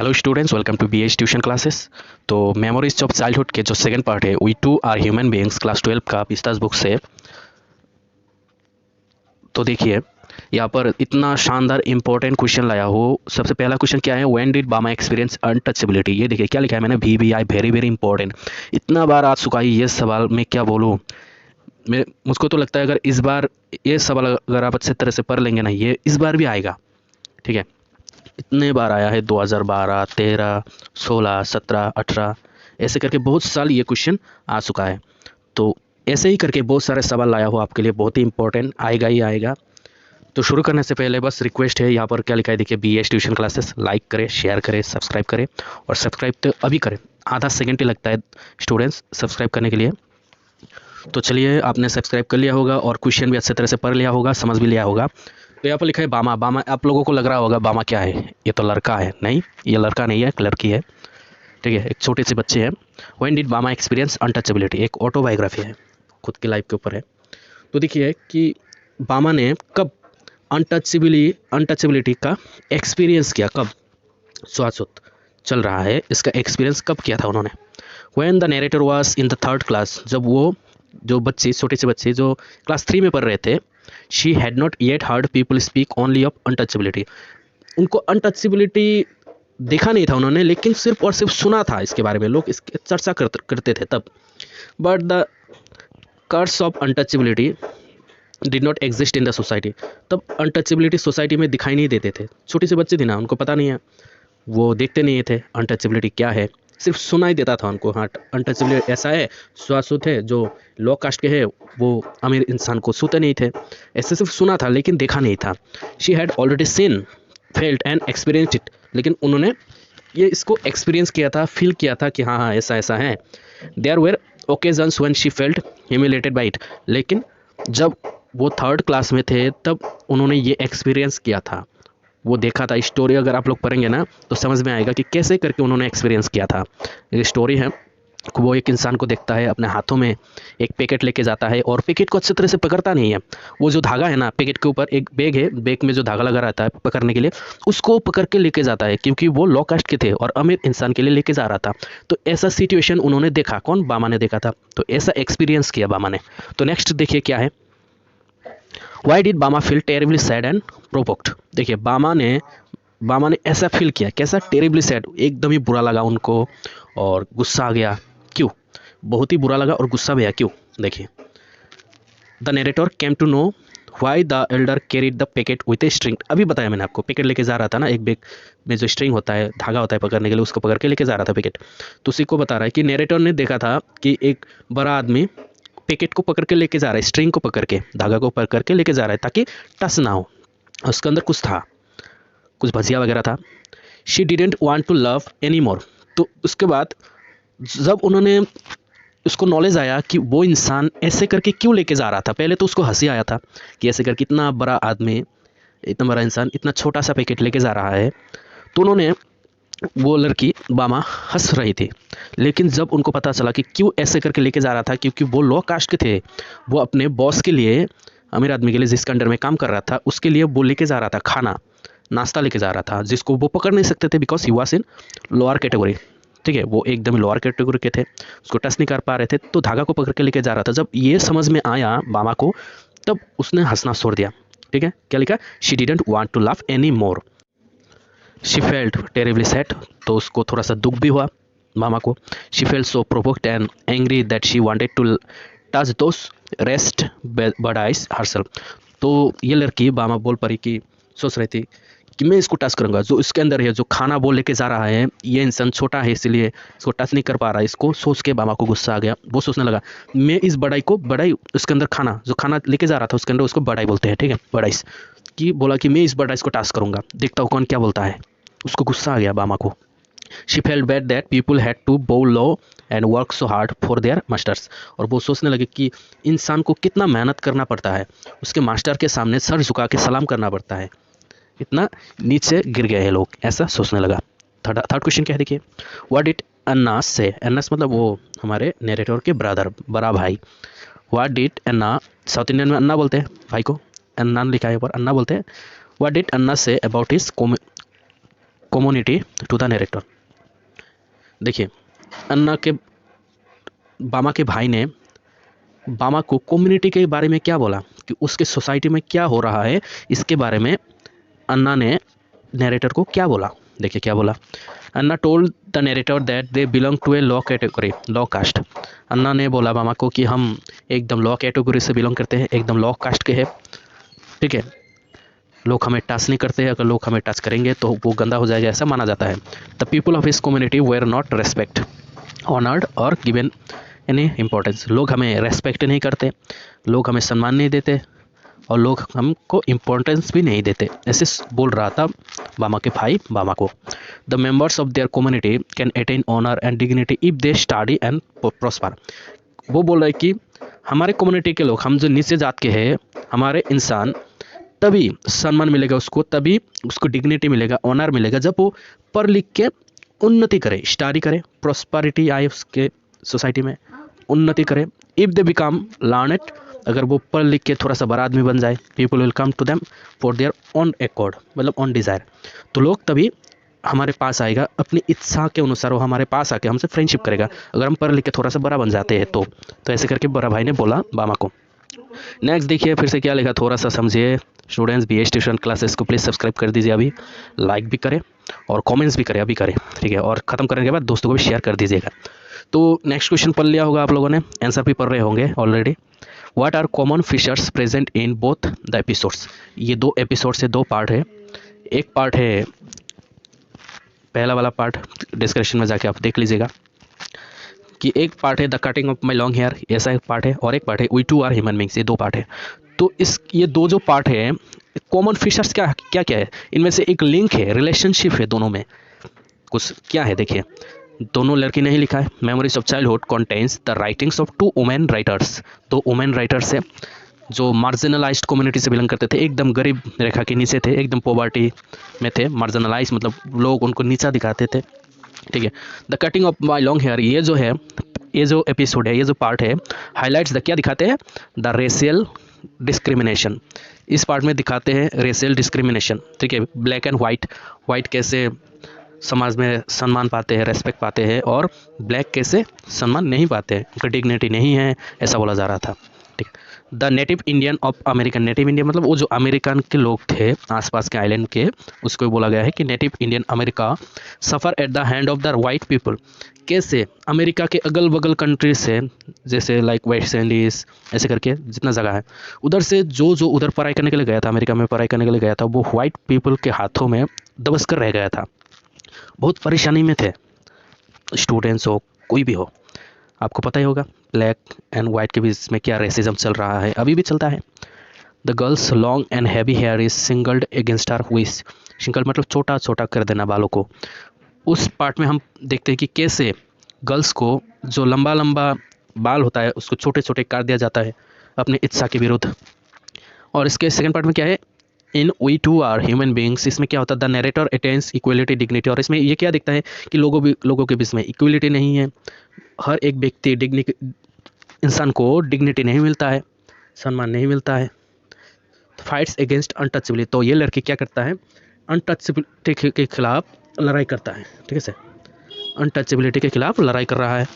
Hello students, welcome to BH tuition classes. तो memories of childhood के जो second part है, we to are human beings, class 12 का पिस्तास book से। तो देखिए यहाँ पर इतना शानदार इंपॉर्टेंट क्वेश्चन लाया हो। सबसे पहला क्वेश्चन क्या है, व्हेन डिड बामा एक्सपीरियंस अनटचेबिलिटी। ये देखिए क्या लिखा है मैंने, VBI, वेरी वेरी इंपॉर्टेंट। इतना बार आ चुका है ये सवाल, मैं क्या बोलूँ। मुझको तो लगता है अगर इस बार ये सवाल अगर आप अच्छे तरह से पढ़ लेंगे ना, ये इस बार भी आएगा। ठीक है, इतने बार आया है, 2012, 13, 16, 17, 18, ऐसे करके बहुत साल ये क्वेश्चन आ चुका है। तो ऐसे ही करके बहुत सारे सवाल लाया हो आपके लिए, बहुत ही इंपॉर्टेंट, आएगा ही आएगा। तो शुरू करने से पहले बस रिक्वेस्ट है, यहाँ पर क्या लिखा है देखिए, BH ट्यूशन क्लासेस। लाइक करें, शेयर करें, सब्सक्राइब करें। और सब्सक्राइब तो अभी करें, आधा सेकंड ही लगता है स्टूडेंट्स सब्सक्राइब करने के लिए। तो चलिए, आपने सब्सक्राइब कर लिया होगा और क्वेश्चन भी अच्छे तरह से पढ़ लिया होगा, समझ भी लिया होगा। तो यहाँ पर लिखा है बामा। बामा आप लोगों को लग रहा होगा बामा क्या है, ये तो लड़का है। नहीं, ये लड़का नहीं है, एक लड़की है। ठीक है, एक छोटे से बच्चे हैं। व्हेन डिड बामा एक्सपीरियंस अनटचेबिलिटी, एक ऑटोबायोग्राफी है, खुद की लाइफ के ऊपर है। तो देखिए कि बामा ने कब अनटचेबिलिटी का एक्सपीरियंस किया, कब शाश्वत चल रहा है इसका एक्सपीरियंस कब किया था उन्होंने। When the narrator was in the 3rd class, जब वो जो बच्चे, छोटे से बच्चे जो क्लास 3 में पढ़ रहे थे, she had not yet heard people speak only of untouchability. उनको अनटचेबिलिटी देखा नहीं था उन्होंने, लेकिन सिर्फ और सिर्फ सुना था इसके बारे में, लोग इसकी चर्चा करते थे तब। But the curse of untouchability did not exist in the society. तब अनटचेबिलिटी सोसाइटी में दिखाई नहीं देते थे, छोटे से बच्चे थे ना, उनको पता नहीं है, वो देखते नहीं थे अनटचेबिलिटी क्या है, सिर्फ सुना ही देता था उनको। हाँ, अनटचेबिलिटी ऐसा है, शाश्वत है, जो लो कास्ट के है वो अमीर इंसान को छूते नहीं थे, ऐसे सिर्फ सुना था लेकिन देखा नहीं था। She had already seen, felt and experience it, लेकिन उन्होंने ये इसको एक्सपीरियंस किया था, फील किया था कि हाँ हाँ ऐसा ऐसा है। There were occasions when she felt humiliated by it, लेकिन जब वो 3rd क्लास में थे तब उन्होंने ये एक्सपीरियंस किया था, वो देखा था। स्टोरी अगर आप लोग पढ़ेंगे ना तो समझ में आएगा कि कैसे करके उन्होंने एक्सपीरियंस किया था। ये स्टोरी है, वो एक इंसान को देखता है, अपने हाथों में एक पैकेट लेके जाता है और पैकेट को अच्छी तरह से पकड़ता नहीं है। वो जो धागा है ना, पैकेट के ऊपर एक बैग है, बैग में जो धागा लगा रहता है पकड़ने के लिए, उसको पकड़ के लेके जाता है, क्योंकि वो लो कास्ट के थे और अमीर इंसान के लिए लेके जा रहा था। तो ऐसा सिचुएशन उन्होंने देखा, कौन, बामा ने देखा था। तो ऐसा एक्सपीरियंस किया बामा ने। तो नेक्स्ट देखिए क्या है, वाई डिड बामा feel terribly sad and provoked. देखिए बामा ने ऐसा फील किया, कैसा, टेरिबली सैड, एकदम ही बुरा लगा उनको और गुस्सा आ गया। क्यों, बहुत ही बुरा लगा और गुस्सा भी आया, क्यों। देखिए, the narrator came to know why the elder carried the packet with a string. अभी बताया मैंने आपको, पैकेट लेके जा रहा था ना, एक बैग में जो स्ट्रिंग होता है, धागा होता है पकड़ने के लिए, उसको पकड़ के लेके जा रहा था पैकेट। तो उसी को बता रहा है कि नरेटर ने देखा था कि एक बड़ा आदमी पैकेट को पकड़ के लेके जा रहा है, स्ट्रिंग को पकड़ के, धागा को पकड़ के लेके जा रहा है ताकि टच ना हो। उसके अंदर कुछ था, कुछ भजिया वगैरह था। She didn't want to love any more. तो उसके बाद जब उन्होंने, उसको नॉलेज आया कि वो इंसान ऐसे करके क्यों लेके जा रहा था, पहले तो उसको हंसी आया था कि ऐसे करके इतना बड़ा आदमी, इतना बड़ा इंसान इतना छोटा सा पैकेट लेके जा रहा है। तो उन्होंने, वो लड़की बामा हंस रही थी, लेकिन जब उनको पता चला कि क्यों ऐसे करके लेके जा रहा था, क्योंकि वो लो कास्ट के थे, वो अपने बॉस के लिए, अमीर आदमी के लिए जिसके अंडर में काम कर रहा था, उसके लिए वो लेके जा रहा था खाना, नाश्ता लेके जा रहा था, जिसको वो पकड़ नहीं सकते थे because he was in lower category. ठीक है, वो एकदम लोअर कैटेगरी के थे, उसको टच नहीं कर पा रहे थे, तो धागा को पकड़ के लेके जा रहा था। जब ये समझ में आया बामा को, तब उसने हंसना छोड़ दिया। ठीक है, क्या लिखा, she didn't want to laugh any more, she felt terribly sad. तो उसको थोड़ा सा दुख भी हुआ मामा को। She felt so provoked and angry that she wanted to touch those rest but eyes herself. तो ये लड़की बामा बोल पड़ी कि, सोच रही थी कि मैं इसको टच करूंगा, जो इसके अंदर है, जो खाना वो लेके जा रहा है, ये इंसान छोटा है इसलिए इसको टच नहीं कर पा रहा है। इसको सोच के बामा को गुस्सा आ गया। वो सोचने लगा, मैं इस बड़ाई को, बड़ाई उसके अंदर खाना, जो खाना लेके जा रहा था उसके अंदर, उसको बड़ाई बोलते हैं। ठीक है, बड़ाइस की बोला कि मैं इस बड़ाइस को टच करूंगा, देखता हूँ कौन क्या बोलता है। उसको गुस्सा आ गया बामा को। She felt bad that people had to bow low and work so hard for their masters. और वो सोचने लगे कि इंसान को कितना मेहनत करना पड़ता है, उसके मास्टर के सामने सर झुका के सलाम करना पड़ता है, इतना नीचे गिर गए हैं लोग, ऐसा सोचने लगा। थर्ड क्वेश्चन क्या है देखिए, व्हाट डिड अन्नास से, अन्नास मतलब वो हमारे नरेटर के ब्रदर, बड़ा भाई। What did Anna, south Indian में अन्ना बोलते हैं भाई को, अन्ना लिखा है ऊपर, अन्ना बोलते हैं। What did Anna say about his community to the narrator. देखिए, अन्ना के बामा के भाई ने बामा को कम्युनिटी के बारे में क्या बोला, कि उसके सोसाइटी में क्या हो रहा है, इसके बारे में अन्ना ने नरेटर को क्या बोला। देखिए क्या बोला। Anna told the narrator that they belong to a low category, low caste. Anna ने बोला बामा को कि हम एकदम लो कैटेगरी से बिलोंग करते हैं, एकदम लो कास्ट के हैं, ठीक है, लोग हमें टच नहीं करते हैं, अगर लोग हमें टच करेंगे तो वो गंदा हो जाएगा, ऐसा माना जाता है। The people of his community were not respect honoured और गिवन एनी इम्पोर्टेंस। लोग हमें रेस्पेक्ट नहीं करते, लोग हमें सम्मान नहीं देते, और लोग हमको इम्पोर्टेंस भी नहीं देते, ऐसे बोल रहा था बामा के भाई बामा को। The members of their community can attain honour and dignity if they study and prosper. वो बोल रहे कि हमारे कम्युनिटी के लोग, हम जो नीचे जात के हैं, हमारे इंसान, तभी सम्मान मिलेगा उसको, तभी उसको डिग्निटी मिलेगा, ऑनर मिलेगा, जब वो पढ़ लिख के उन्नति करे, स्टडी करे, प्रॉस्पेरिटी आए उसके सोसाइटी में, उन्नति करे। इफ़ दे बिकम लर्नेड, अगर वो पढ़ लिख के थोड़ा सा बड़ा आदमी बन जाए, people will come to them for their own accord, मतलब ऑन डिज़ायर, तो लोग तभी हमारे पास आएगा, अपनी इच्छा के अनुसार वो हमारे पास आके हमसे फ्रेंडशिप करेगा, अगर हम पढ़ लिख के थोड़ा सा बड़ा बन जाते हैं तो ऐसे करके बड़ा भाई ने बोला बामा को। नेक्स्ट देखिए फिर से क्या लिखा, थोड़ा सा समझिए। स्टूडेंट्स BS ट्यूशन क्लासेस को प्लीज़ सब्सक्राइब कर दीजिए, अभी लाइक भी करें और कमेंट्स भी करें, अभी करें, ठीक है, और ख़त्म करने के बाद दोस्तों को भी शेयर कर दीजिएगा। तो नेक्स्ट क्वेश्चन पढ़ लिया होगा आप लोगों ने, आंसर भी पढ़ रहे होंगे already. What are common features present in both the episodes. ये 2 एपिसोड से 2 पार्ट है। एक पार्ट है, पहला वाला पार्ट डिस्क्रिप्शन में जाके आप देख लीजिएगा, कि एक पार्ट है the cutting of my long hair, ऐसा एक पार्ट है, और एक पार्ट है we to are human beings, ये 2 पार्ट है। तो ये 2 जो पार्ट है, कॉमन फीचर्स क्या क्या क्या है, इनमें से एक लिंक है, रिलेशनशिप है दोनों में, कुछ क्या है देखिए। दोनों लड़की नहीं लिखा है। Memories of childhood contains the writings of 2 women writers, 2 women writers है जो मार्जिनलाइज्ड कम्युनिटी से बिलोंग करते थे, एकदम गरीब रेखा के नीचे थे, एकदम पॉवर्टी में थे। मार्जिनलाइज मतलब लोग उनको नीचा दिखाते थे, ठीक है। The cutting of my long hair, ये जो है, ये जो एपिसोड है, ये जो पार्ट है, हाईलाइट्स द क्या दिखाते हैं, द रेशियल डिस्क्रिमिनेशन। इस पार्ट में दिखाते हैं रेशियल डिस्क्रिमिनेशन, ठीक है। ब्लैक एंड वाइट कैसे समाज में सम्मान पाते हैं, रेस्पेक्ट पाते हैं, और ब्लैक कैसे सम्मान नहीं पाते हैं, उनका डिग्निटी नहीं है, ऐसा बोला जा रहा था, ठीक। The native Indian of American, native Indian मतलब वो जो अमेरिकन के लोग थे आसपास के आइलैंड के, उसको बोला गया है कि native Indian America suffer at the hand of the white people. कैसे अमेरिका के अगल बगल कंट्रीज से, जैसे लाइक वेस्ट इंडीज़, ऐसे करके जितना जगह है, उधर से जो उधर पढ़ाई करने के लिए गया था, अमेरिका में पढ़ाई करने के लिए गया था, वो वाइट पीपल के हाथों में दबस कर रह गया था, बहुत परेशानी में थे। स्टूडेंट्स हो, कोई भी हो, आपको पता ही होगा ब्लैक एंड वाइट के बीच में क्या रेसिज्म चल रहा है, अभी भी चलता है। The girls long and heavy here is singled against her wish, single मतलब छोटा छोटा कर देना बालों को। उस पार्ट में हम देखते हैं कि कैसे गर्ल्स को जो लंबा लंबा बाल होता है उसको छोटे छोटे काट दिया जाता है अपनी इच्छा के विरुद्ध। और इसके सेकंड पार्ट में क्या है, in we to are human beings, इसमें क्या होता है, the narrator attains equality dignity. और इसमें ये क्या दिखता है कि लोगों के बीच में इक्वलिटी नहीं है, हर एक व्यक्ति इंसान को डिग्निटी नहीं मिलता है, सम्मान नहीं मिलता है। फाइट्स अगेंस्ट अनटचेबिलिटी, तो ये लड़की क्या करता है, अनटचेबिलिटी के खिलाफ लड़ाई करता है, ठीक है सर, अनटचेबिलिटी के खिलाफ लड़ाई कर रहा है,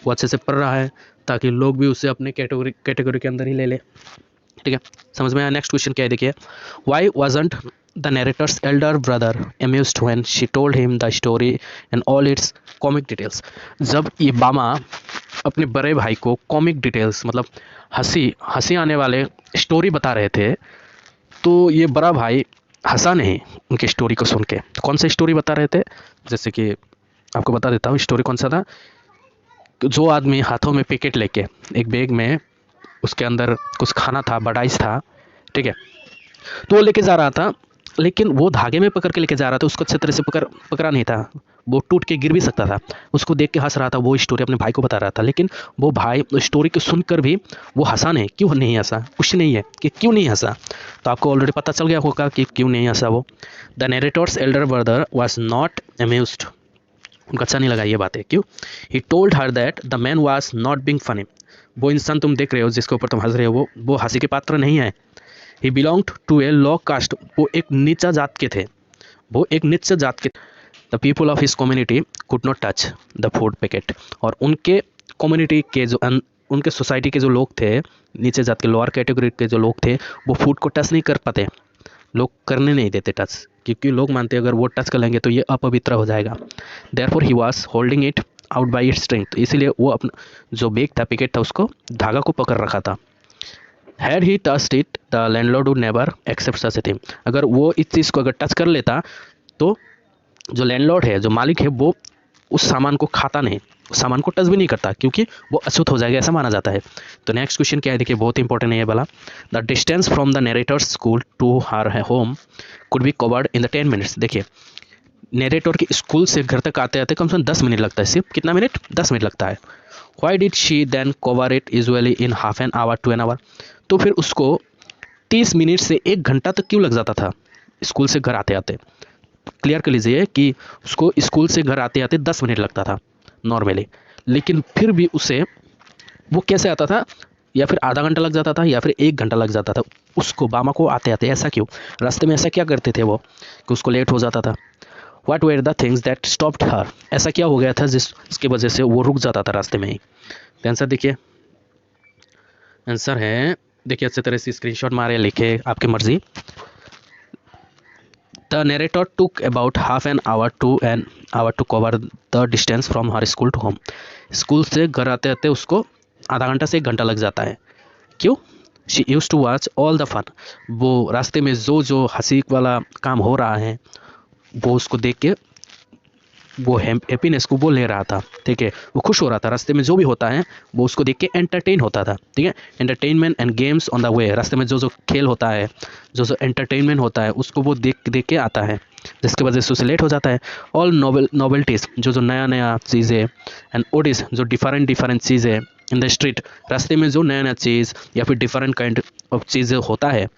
वो अच्छे से पढ़ रहा है ताकि लोग भी उसे अपने कैटेगरी के अंदर ही ले ले, ठीक है। समझ में आया। नेक्स्ट क्वेश्चन क्या है देखिए, why wasn't the narrator's elder brother amused when she told him the story and all its comic details. जब ये बामा अपने बड़े भाई को कॉमिक डिटेल्स मतलब हंसी आने वाले स्टोरी बता रहे थे, तो ये बड़ा भाई हंसा नहीं उनकी स्टोरी को सुन के। कौन सा स्टोरी बता रहे थे, जैसे कि आपको बता देता हूँ स्टोरी कौन सा था। जो आदमी हाथों में पैकेट लेके, एक बैग में उसके अंदर कुछ खाना था, बडाइस था, ठीक है, तो वो लेके जा रहा था, लेकिन वो धागे में पकड़ के लेके जा रहा था, उसको अच्छे तरह से पकड़ा नहीं था, वो टूट के गिर भी सकता था। उसको देख के हंस रहा था, वो स्टोरी अपने भाई को बता रहा था, लेकिन वो भाई स्टोरी को सुनकर भी वो हंसा नहीं। क्यों नहीं हंसा, कुछ नहीं है कि क्यों नहीं हंसा, तो आपको ऑलरेडी पता चल गया होगा कि क्यों नहीं हंसा वो। The narrator's elder brother was not amused, उनको अच्छा नहीं लगा ये बात है। क्यों, he told her that the man was not being funny, वो इंसान तुम देख रहे हो जिसके ऊपर तुम हंस रहे हो, वो हंसी के पात्र नहीं है। He belonged to a low caste, वो एक नीचा जात के थे, वो एक नीचा जात के। The people of his community could not touch the food packet, और उनके कम्युनिटी के जो उनके सोसाइटी के जो लोग थे, नीचे जात के लोअर कैटेगरी के जो लोग थे, वो फूड को टच नहीं कर पाते, लोग करने नहीं देते टच, क्योंकि लोग मानते अगर वो टच कर लेंगे तो ये अपवित्र हो जाएगा। Therefore he was holding it out by its strength, इसीलिए वो अपना जो बेग था, पैकेट था, उसको धागा को पकड़ रखा था। Had he touched it the landlord would never accept such a thing, अगर वो इस चीज़ को अगर टच कर लेता तो जो लैंडलॉर्ड है, जो मालिक है, वो उस सामान को खाता नहीं, उस सामान को टच भी नहीं करता, क्योंकि वो अशुद्ध हो जाएगा, ऐसा माना जाता है। तो नेक्स्ट क्वेश्चन क्या है, देखिए बहुत इंपॉर्टेंट है ये वाला। The distance from the narrator's school to her home could be covered in the 10 minutes. देखिए नरेटर के स्कूल से घर तक आते आते कम से कम 10 मिनट लगता है, सिर्फ कितना मिनट, 10 मिनट लगता है। Why did she then cover it usually in half an hour to an hour, तो फिर उसको 30 मिनट से 1 घंटा तक क्यों लग जाता था स्कूल से घर आते आते। क्लियर कर लीजिए कि उसको स्कूल से घर आते आते 10 मिनट लगता था नॉर्मली, लेकिन फिर भी उसे वो कैसे आता था, या फिर आधा घंटा लग जाता था या फिर 1 घंटा लग जाता था उसको बामा को आते आते। ऐसा क्यों, रास्ते में ऐसा क्या करते थे वो कि उसको लेट हो जाता था। What were the things that stopped her, ऐसा क्या हो गया था जिसकी वजह से वो रुक जाता था रास्ते में ही। तो आंसर देखिए, आंसर है, देखिए अच्छे तरह से स्क्रीनशॉट मारे, लिखे, आपकी मर्जी। The narrator took about half an hour to cover the distance from her school to home. School से घर आते आते उसको आधा घंटा से 1 घंटा लग जाता है। क्यों? She used to watch all the fun. वो रास्ते में जो हंसी वाला काम हो रहा है वो उसको देख के वो हैप्पीनेस को वो ले रहा था, ठीक है, वो खुश हो रहा था, रास्ते में जो भी होता है वो उसको देख के एंटरटेन होता था, ठीक है। Entertainment and games on the way, रास्ते में जो खेल होता है, जो एंटरटेनमेंट होता है उसको वो देख के आता है, जिसकी वजह से उसे लेट हो जाता है। ऑल नॉवेल्टीज़, जो नया नया चीज़ें, एंड ओडिस, जो डिफरेंट चीज़ें इन द स्ट्रीट, रास्ते में जो नया नया चीज़ या फिर डिफरेंट काइंड ऑफ चीज़ें होता है,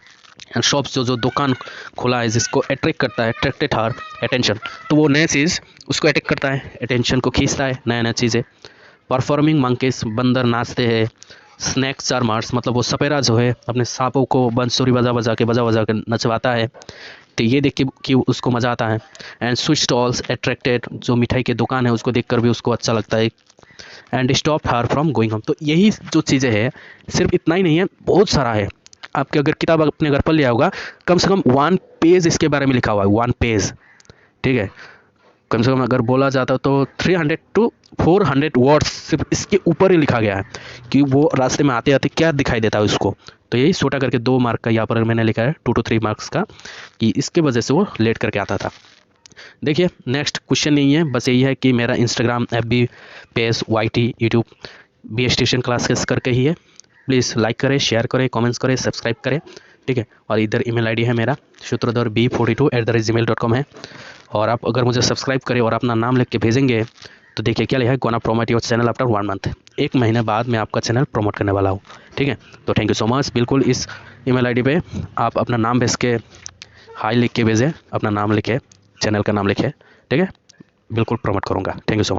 एंड शॉप्स, जो दुकान खुला है जिसको अट्रैक्ट करता है, अट्रैक्टेड हर अटेंशन, तो वो नया चीज़ उसको अट्रैक्ट करता है, अटेंशन को खींचता है, नया नया चीज़ें। परफॉर्मिंग मंकीज, बंदर नाचते हैं। स्नैक चार्मर्स, मतलब वो सपेरा जो है अपने सांपों को बांसुरी बजा के नचवाता है, तो ये देख के कि उसको मज़ा आता है। एंड स्वीट स्टॉल्स अट्रैक्टेड, जो मिठाई की दुकान है उसको देखकर भी उसको अच्छा लगता है। And stop her from going home, तो यही जो चीज़ें हैं, सिर्फ इतना ही नहीं है, बहुत सारा है। आपके अगर किताब अपने घर पर लिया होगा, कम से कम 1 पेज इसके बारे में लिखा हुआ है, 1 पेज, ठीक है। कम से कम अगर बोला जाता तो 300 to 400 वर्ड्स सिर्फ इसके ऊपर ही लिखा गया है कि वो रास्ते में आते आते क्या दिखाई देता है उसको। तो यही छोटा करके 2 मार्क का यहाँ पर मैंने लिखा है, 2 to 3 मार्क्स का, कि इसके वजह से वो लेट करके आता था। देखिए नेक्स्ट क्वेश्चन नहीं है, बस यही है कि मेरा Instagram, FB page, YT, YouTube B station classes करके ही है। प्लीज़ लाइक करें, शेयर करें, कमेंट्स करें, सब्सक्राइब करें, ठीक है। और इधर ईमेल आईडी है मेरा, shutradharb42@gmail.com है। और आप अगर मुझे सब्सक्राइब करें और अपना नाम लिख के भेजेंगे तो देखिए क्या लिखा है, gonna promote your channel after 1 month, 1 महीने बाद मैं आपका चैनल प्रमोट करने वाला हूँ, ठीक है। तो थैंक यू सो मच। बिल्कुल इस ईमेल आईडी पे आप अपना नाम भेज के हाई लिख के भेजें, अपना नाम लिखे, चैनल का नाम लिखे, ठीक है, बिल्कुल प्रमोट करूँगा। Thank you so much.